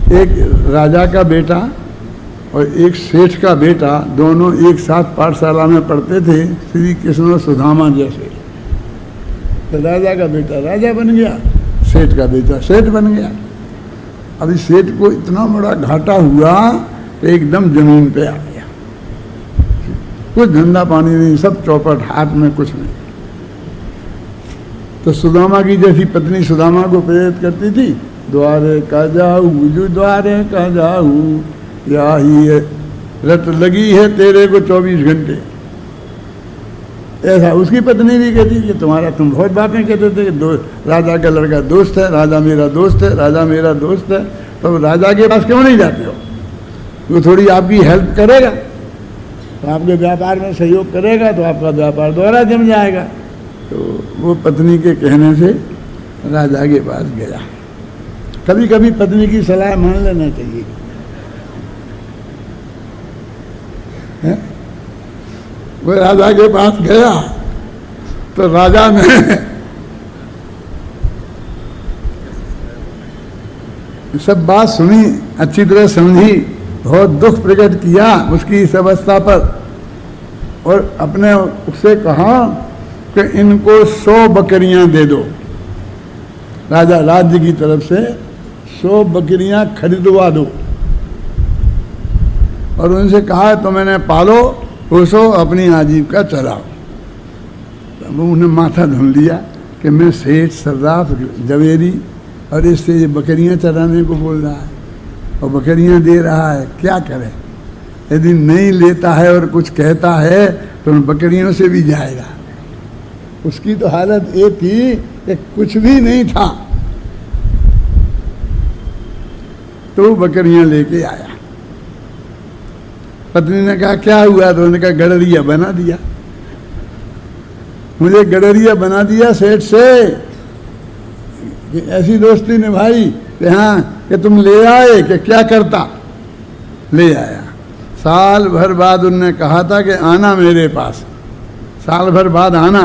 एक राजा का बेटा और एक सेठ का बेटा दोनों एक साथ पाठशाला में पढ़ते थे, श्री कृष्ण और सुदामा जैसे। तो राजा का बेटा राजा बन गया, सेठ का बेटा सेठ बन गया। अभी सेठ को इतना बड़ा घाटा हुआ कि एकदम जमीन पे आ गया, कुछ धंधा पानी नहीं, सब चौपट, हाथ में कुछ नहीं। तो सुदामा की जैसी पत्नी सुदामा को प्रेरित करती थी, द्वारे का जाऊ जो द्वारे का जाऊ, या ही है रत लगी है तेरे को 24 घंटे। ऐसा उसकी पत्नी भी कहती कि तुम बहुत बातें कहते थे कि राजा का लड़का दोस्त है, राजा मेरा दोस्त है, राजा मेरा दोस्त है, तो राजा के पास क्यों नहीं जाते हो? वो थोड़ी आपकी हेल्प करेगा, तो आपके व्यापार में सहयोग करेगा, तो आपका व्यापार दोबारा जम जाएगा। तो वो पत्नी के कहने से राजा के पास गया। कभी कभी पत्नी की सलाह मान लेना चाहिए, है? वो राजा के पास गया तो राजा ने सब बात सुनी, अच्छी तरह समझी, बहुत दुख प्रकट किया उसकी इस अवस्था पर, और अपने उससे कहा कि इनको 100 बकरियां दे दो। राजा राज्य की तरफ से 100 बकरियां खरीदवा दो, और उनसे कहा तो मैंने पालो पोसो, अपनी आजीविका चलाओ। वो उन्हें माथा धुन लिया कि मैं सेठ सर्राफ जवेरी और इससे ये बकरियां चराने को बोल रहा है और बकरियां दे रहा है, क्या करे? यदि नहीं लेता है और कुछ कहता है तो उन बकरियों से भी जाएगा। उसकी तो हालत ये थी कि कुछ भी नहीं था, तो बकरियां लेके आया। पत्नी ने कहा क्या हुआ? तो उन्होंने कहा गडरिया बना दिया, मुझे गडरिया बना दिया सेठ से कि ऐसी दोस्ती निभाई कि हाँ कि तुम ले आए कि क्या करता, ले आया। साल भर बाद उनने कहा था कि आना मेरे पास, साल भर बाद आना।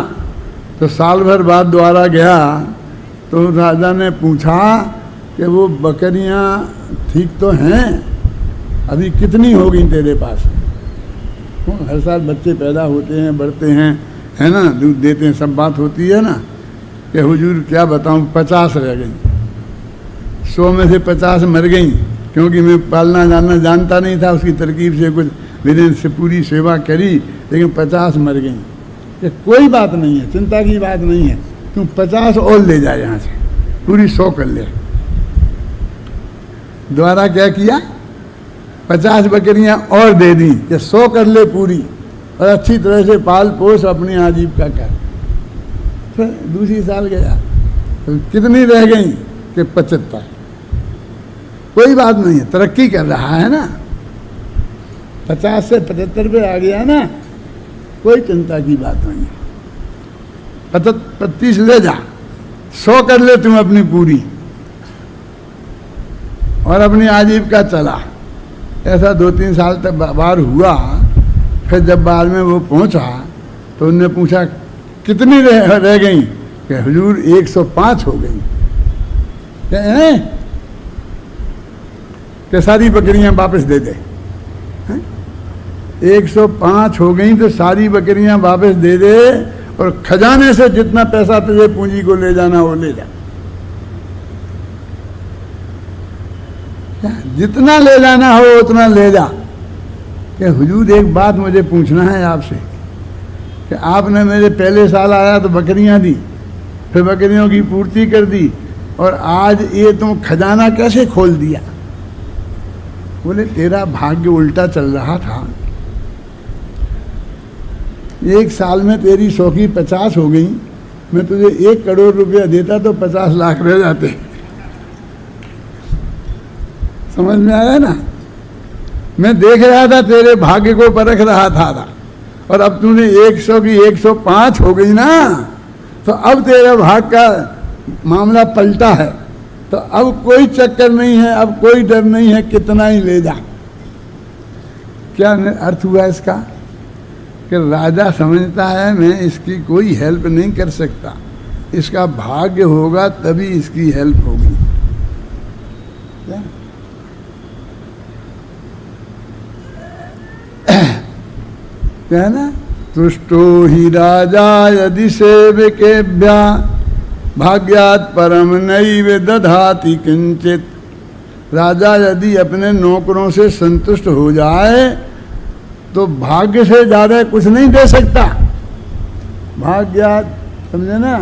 तो साल भर बाद दोबारा गया तो राजा ने पूछा कि वो बकरियां ठीक तो हैं, अभी कितनी हो गई तेरे पास? हर साल बच्चे पैदा होते हैं, बढ़ते हैं, है ना, दूध देते हैं, सब बात होती है ना। कि हुजूर क्या बताऊं, 50 रह गई, 100 में से 50 मर गई, क्योंकि मैं पालना जानना जानता नहीं था, उसकी तरकीब से कुछ मेरे से पूरी सेवा करी, लेकिन 50 मर गई। ये कोई बात नहीं है, चिंता की बात नहीं है, तुम 50 और ले जाए यहाँ से, पूरी 100 कर ले। दोबारा क्या किया, 50 बकरियां और दे दी कि 100 कर ले पूरी, और अच्छी तरह से पाल पोस अपनी आजीविका कर। फिर दूसरी साल गया तो कितनी रह गई कि 75। कोई बात नहीं है, तरक्की कर रहा है ना, 50 से 75 पे आ गया ना, कोई चिंता की बात नहीं है। 25 ले जा, 100 कर ले तुम अपनी पूरी, और अपनी आजीविका चला। ऐसा 2-3 साल तक बार हुआ। फिर जब बाद में वो पहुंचा तो उनने पूछा कितनी रह गई? कि हुजूर 105 हो गई। कि सारी बकरियां वापस दे दे। 105 हो गई तो सारी बकरियां वापस दे दे, और खजाने से जितना पैसा तुझे पूंजी को ले जाना वो ले जा, जितना ले जाना हो उतना ले जा। कि हुजूर एक बात मुझे पूछना है आपसे, कि आपने मेरे पहले साल आया तो बकरियां दी, फिर बकरियों की पूर्ति कर दी, और आज ये तुम खजाना कैसे खोल दिया? बोले तेरा भाग्य उल्टा चल रहा था, एक साल में तेरी 100 की 50 हो गई, मैं तुझे 1 करोड़ रुपया देता तो 50 लाख रह जाते। समझ में आया ना? मैं देख रहा था, तेरे भाग्य को परख रहा था, और अब तूने 100 की 105 हो गई ना, तो अब तेरे भाग्य का मामला पलटा है, तो अब कोई चक्कर नहीं है, अब कोई डर नहीं है, कितना ही ले जा। क्या अर्थ हुआ इसका? कि राजा समझता है मैं इसकी कोई हेल्प नहीं कर सकता, इसका भाग्य होगा तभी इसकी हेल्प होगी। क्या है ना, तुष्टो ही राजा यदि सेवकेभ्या भाग्यात् परम नैव दधाति किंचित। राजा यदि अपने नौकरों से संतुष्ट हो जाए तो भाग्य से ज्यादा कुछ नहीं दे सकता। भाग्यात्, समझे ना,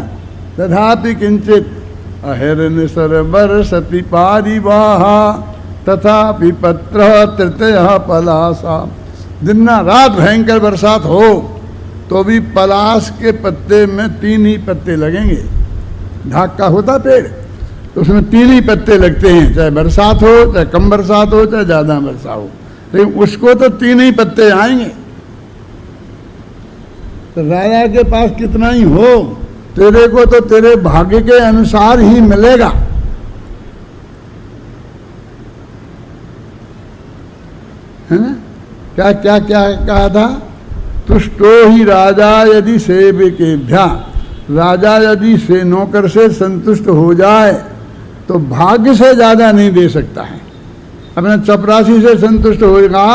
दधाति किंचित। अहिर्न सरबर सति पारिवाहा तथापि पत्र तृतीय पलासा। दिन रात भयंकर बरसात हो तो भी पलाश के पत्ते में 3 ही पत्ते लगेंगे। ढाक का होता पेड़, तो उसमें 3 ही पत्ते लगते हैं, चाहे बरसात हो, चाहे कम बरसात हो, चाहे ज्यादा बरसात हो, लेकिन उसको तो 3 ही पत्ते आएंगे। तो राजा के पास कितना ही हो, तेरे को तो तेरे भाग्य के अनुसार ही मिलेगा। है ना, क्या क्या क्या कहा था, तुष्टो ही राजा यदि सेवकेभ्या। राजा यदि से नौकर से संतुष्ट हो जाए तो भाग्य से ज्यादा नहीं दे सकता है। अपने चपरासी से संतुष्ट होगा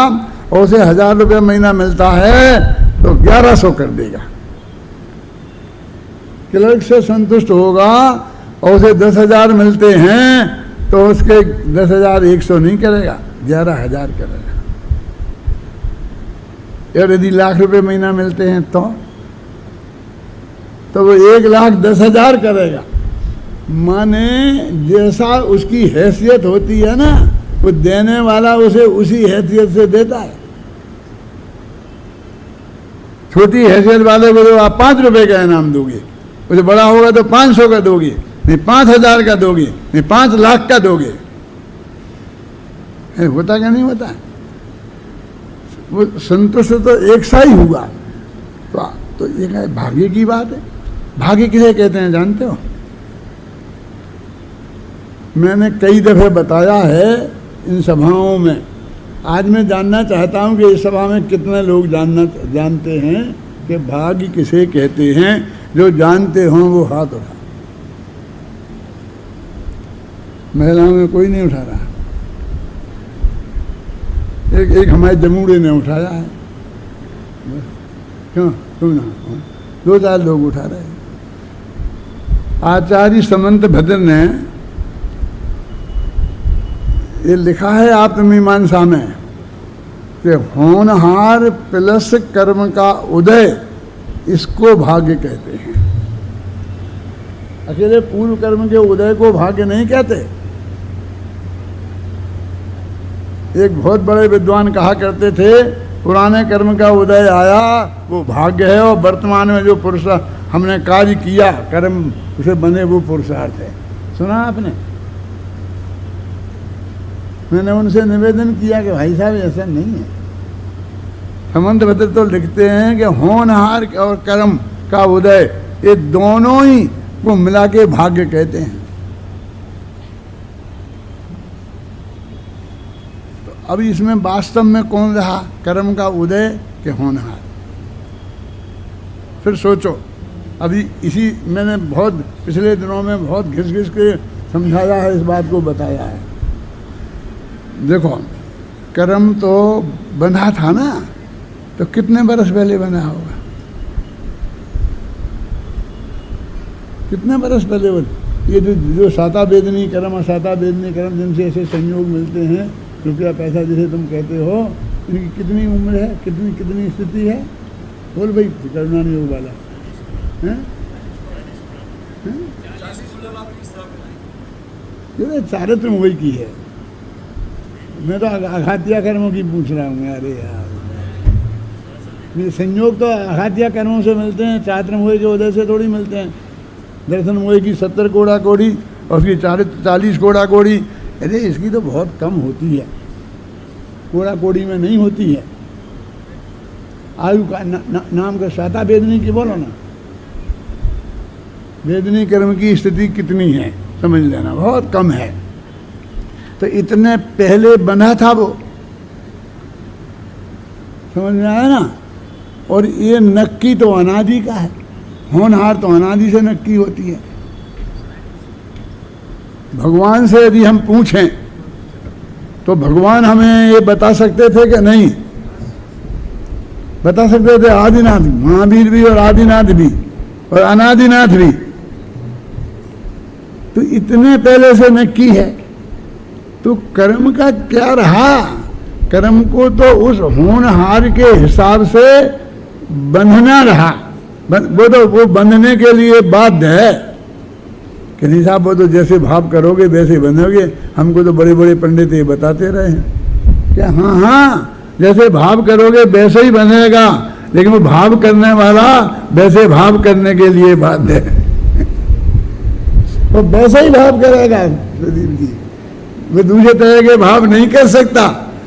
और उसे 1000 रुपये महीना मिलता है तो 1100 कर देगा। क्लर्क से संतुष्ट होगा और उसे 10,000 मिलते हैं तो उसके 10,100 नहीं करेगा, 11,000 करेगा। और यदि लाख रुपए महीना मिलते हैं तो वो 1,10,000 करेगा। माने जैसा उसकी हैसियत होती है ना, वो देने वाला उसे उसी हैसियत से देता है। छोटी हैसियत वाले को तो आप 5 रुपए का इनाम दोगे, उसे बड़ा होगा तो 500 का दोगे, नहीं 5,000 का दोगे, नहीं 5 लाख का दोगे। होता क्या नहीं होता, वो संतुष्ट तो एक सा ही हुआ। तो ये भाग्य की बात है। भाग्य किसे कहते हैं जानते हो? मैंने कई दफे बताया है इन सभाओं में। आज मैं जानना चाहता हूं कि इस सभा में कितने लोग जानते हैं कि भाग्य किसे कहते हैं। जो जानते हों वो हाथ उठा। महिलाओं में कोई नहीं उठा रहा। एक हमारे जमूड़े ने उठाया है। क्यों तुम ना, 2-4 लोग उठा रहे हैं। आचार्य समंत भद्र ने ये लिखा है आत्ममीमांसा में कि होनहार प्लस कर्म का उदय, इसको भाग्य कहते हैं। अकेले पूर्व कर्म के उदय को भाग्य नहीं कहते। एक बहुत बड़े विद्वान कहा करते थे, पुराने कर्म का उदय आया वो भाग्य है, और वर्तमान में जो पुरुष हमने कार्य किया कर्म उसे बने वो पुरुषार्थ है। सुना आपने? मैंने उनसे निवेदन किया कि भाई साहब ऐसा नहीं है। समंत भद्र तो लिखते हैं कि होनहार और कर्म का उदय, ये दोनों ही को मिला के भाग्य कहते हैं। तो अब इसमें वास्तव में कौन रहा, कर्म का उदय के होनहार? फिर सोचो। अभी इसी मैंने बहुत पिछले दिनों में बहुत घिस घिस के समझाया है, इस बात को बताया है। देखो, कर्म तो बंधा था ना, तो कितने बरस पहले बना होगा? कितने बरस पहले ये जो साता वेदनी कर्म, असाता वेदनी कर्म, जिनसे ऐसे संयोग मिलते हैं, रुपया पैसा जिसे तुम कहते हो, इनकी कितनी उम्र है, कितनी स्थिति है? बोल भाई, करुणा नहीं योग वाला है? 4 वही की है। मैं तो आघातिया कर्मों की पूछ रहा हूँ। अरे यार, ये संयोग तो आघातिया कर्मों से मिलते हैं, चात्र मोह के उदय से थोड़ी मिलते हैं। दर्शन मोह की 70 कोड़ा कोड़ी और उसकी 40 कोड़ा कोड़ी, अरे इसकी तो बहुत कम होती है, कोड़ा कोड़ी में नहीं होती है। आयु का नाम का साता वेदनी की बोलो ना, वेदनी कर्म की स्थिति कितनी है समझ लेना, बहुत कम है। तो इतने पहले बना था वो, समझ में आया ना। और ये नक्की तो अनादि का है, होनहार तो अनादि से नक्की होती है। भगवान से यदि हम पूछें तो भगवान हमें ये बता सकते थे कि नहीं, बता सकते थे आदिनाथ, महावीर भी और आदिनाथ भी और अनादिनाथ भी, तो इतने पहले से नक्की है। तो कर्म का क्या रहा? कर्म को तो उस होनहार के हिसाब से बंधना रहा, वो तो वो बंधने के लिए बाध्य है कि नहीं साहब, वो तो जैसे भाव करोगे वैसे बंधोगे। हमको तो बड़े बड़े पंडित ये बताते रहे हैं क्या, हाँ हाँ जैसे भाव करोगे वैसे ही बनेगा, लेकिन वो भाव करने वाला वैसे भाव करने के लिए बाध्य है, वो वैसे ही भाव करेगा प्रदीप जी, वो दूसरे तरह के भाव नहीं कर सकता।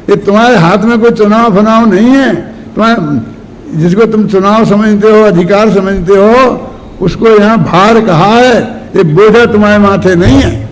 ये तुम्हारे हाथ में कोई चुनाव फुनाव नहीं है। तुम्हारे जिसको तुम चुनाव समझते हो, अधिकार समझते हो, उसको यहाँ भार कहा है, ये बोझा तुम्हारे माथे नहीं है।